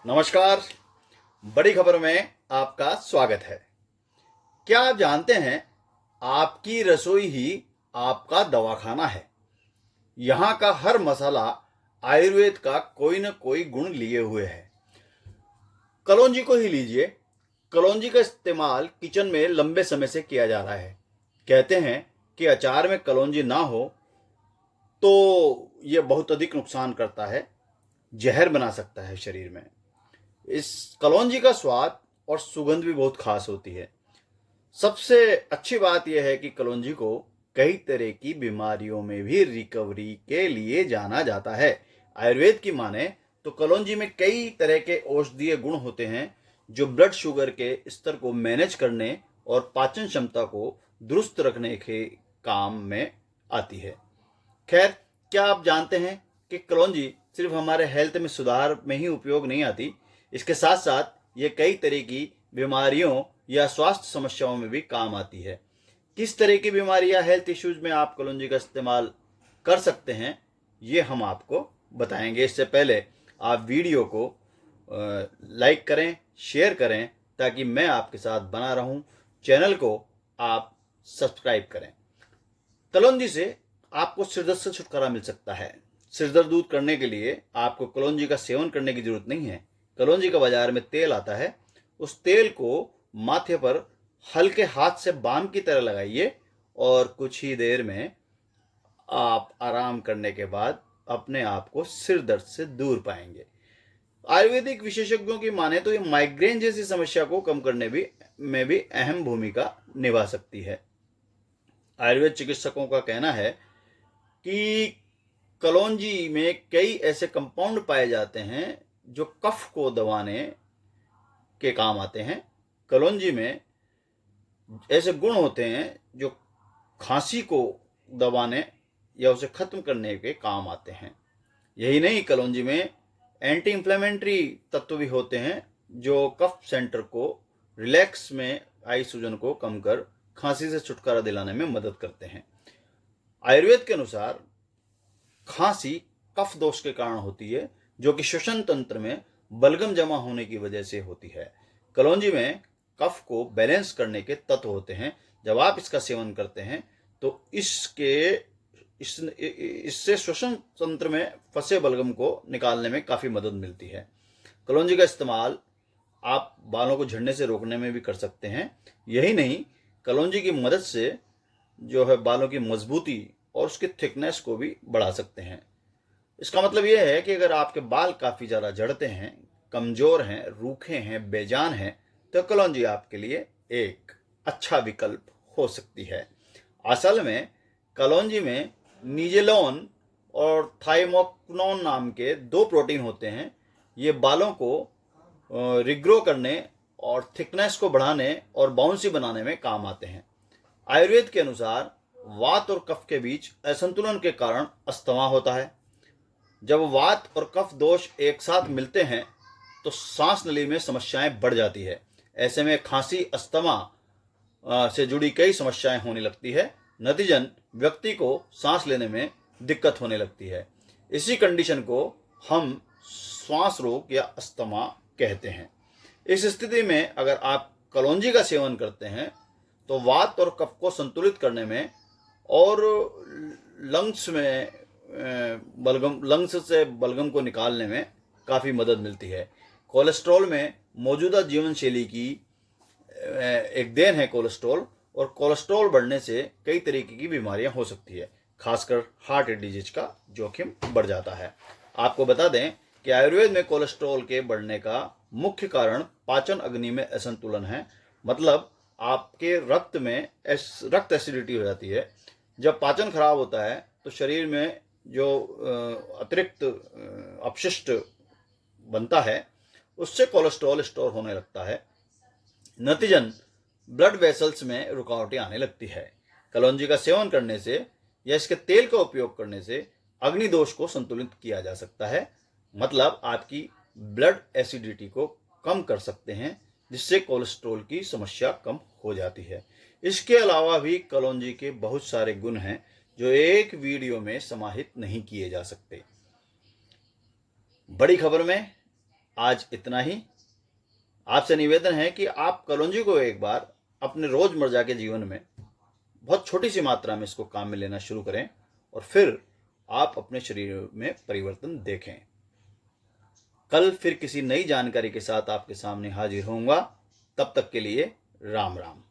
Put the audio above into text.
नमस्कार। बड़ी खबर में आपका स्वागत है। क्या आप जानते हैं, आपकी रसोई ही आपका दवाखाना है। यहाँ का हर मसाला आयुर्वेद का कोई न कोई गुण लिए हुए है। कलौंजी को ही लीजिए। कलौंजी का इस्तेमाल किचन में लंबे समय से किया जा रहा है। कहते हैं कि अचार में कलौंजी ना हो तो ये बहुत अधिक नुकसान करता है, जहर बना सकता है शरीर में। इस कलौंजी का स्वाद और सुगंध भी बहुत खास होती है। सबसे अच्छी बात यह है कि कलौंजी को कई तरह की बीमारियों में भी रिकवरी के लिए जाना जाता है। आयुर्वेद की माने तो कलौंजी में कई तरह के औषधीय गुण होते हैं जो ब्लड शुगर के स्तर को मैनेज करने और पाचन क्षमता को दुरुस्त रखने के काम में आती है। खैर, क्या आप जानते हैं कि कलौंजी सिर्फ हमारे हेल्थ में सुधार में ही उपयोग नहीं आती, इसके साथ साथ ये कई तरह की बीमारियों या स्वास्थ्य समस्याओं में भी काम आती है। किस तरह की बीमारी या हेल्थ इश्यूज में आप कलौंजी का इस्तेमाल कर सकते हैं, ये हम आपको बताएंगे। इससे पहले आप वीडियो को लाइक करें, शेयर करें, ताकि मैं आपके साथ बना रहूं। चैनल को आप सब्सक्राइब करें। कलौंजी से आपको सिरदर्द से छुटकारा मिल सकता है। सिरदर्द दूर करने के लिए आपको कलौंजी का सेवन करने की जरूरत नहीं है। कलौंजी का बाजार में तेल आता है, उस तेल को माथे पर हल्के हाथ से बाम की तरह लगाइए और कुछ ही देर में आप आराम करने के बाद अपने आप को सिर दर्द से दूर पाएंगे। आयुर्वेदिक विशेषज्ञों की माने तो ये माइग्रेन जैसी समस्या को कम करने में भी अहम भूमिका निभा सकती है। आयुर्वेद चिकित्सकों का कहना है कि कलौंजी में कई ऐसे कंपाउंड पाए जाते हैं जो कफ को दबाने के काम आते हैं। कलौंजी में ऐसे गुण होते हैं जो खांसी को दबाने या उसे खत्म करने के काम आते हैं। यही नहीं, कलौंजी में एंटी इंफ्लेमेटरी तत्व भी होते हैं जो कफ सेंटर को रिलैक्स में आई सूजन को कम कर खांसी से छुटकारा दिलाने में मदद करते हैं। आयुर्वेद के अनुसार खांसी कफ दोष के कारण होती है, जो कि श्वसन तंत्र में बलगम जमा होने की वजह से होती है। कलौंजी में कफ को बैलेंस करने के तत्व होते हैं। जब आप इसका सेवन करते हैं तो इससे श्वसन तंत्र में फंसे बलगम को निकालने में काफ़ी मदद मिलती है। कलौंजी का इस्तेमाल आप बालों को झड़ने से रोकने में भी कर सकते हैं। यही नहीं, कलौंजी की मदद से जो है बालों की मजबूती और उसकी थिकनेस को भी बढ़ा सकते हैं। इसका मतलब यह है कि अगर आपके बाल काफ़ी ज़्यादा झड़ते हैं, कमज़ोर हैं, रूखे हैं, बेजान हैं, तो कलौंजी आपके लिए एक अच्छा विकल्प हो सकती है। असल में कलौंजी में निजेलोन और थाइमोक्नोन नाम के दो प्रोटीन होते हैं। ये बालों को रिग्रो करने और थिकनेस को बढ़ाने और बाउंसी बनाने में काम आते हैं। आयुर्वेद के अनुसार वात और कफ के बीच असंतुलन के कारण अस्थमा होता है। जब वात और कफ दोष एक साथ मिलते हैं तो सांस नली में समस्याएं बढ़ जाती है। ऐसे में खांसी, अस्थमा से जुड़ी कई समस्याएं होने लगती है। नतीजन व्यक्ति को सांस लेने में दिक्कत होने लगती है। इसी कंडीशन को हम श्वास रोग या अस्थमा कहते हैं। इस स्थिति में अगर आप कलौंजी का सेवन करते हैं तो वात और कफ को संतुलित करने में और लंग्स से बलगम को निकालने में काफ़ी मदद मिलती है। कोलेस्ट्रॉल में मौजूदा जीवन शैली की एक देन है कोलेस्ट्रॉल, और कोलेस्ट्रॉल बढ़ने से कई तरीके की बीमारियां हो सकती है। खासकर हार्ट डिजीज का जोखिम बढ़ जाता है। आपको बता दें कि आयुर्वेद में कोलेस्ट्रॉल के बढ़ने का मुख्य कारण पाचन अग्नि में असंतुलन है। मतलब आपके रक्त एसिडिटी हो जाती है। जब पाचन खराब होता है तो शरीर में जो अतिरिक्त अपशिष्ट बनता है उससे कोलेस्ट्रॉल स्टोर होने लगता है। नतीजन ब्लड वेसल्स में रुकावटें आने लगती है। कलौंजी का सेवन करने से या इसके तेल का उपयोग करने से अग्नि दोष को संतुलित किया जा सकता है। मतलब आपकी ब्लड एसिडिटी को कम कर सकते हैं, जिससे कोलेस्ट्रॉल की समस्या कम हो जाती है। इसके अलावा भी कलौंजी के बहुत सारे गुण हैं जो एक वीडियो में समाहित नहीं किए जा सकते। बड़ी खबर में आज इतना ही। आपसे निवेदन है कि आप कलौंजी को एक बार अपने रोजमर्रा के जीवन में बहुत छोटी सी मात्रा में इसको काम में लेना शुरू करें और फिर आप अपने शरीर में परिवर्तन देखें। कल फिर किसी नई जानकारी के साथ आपके सामने हाजिर होऊंगा। तब तक के लिए राम राम।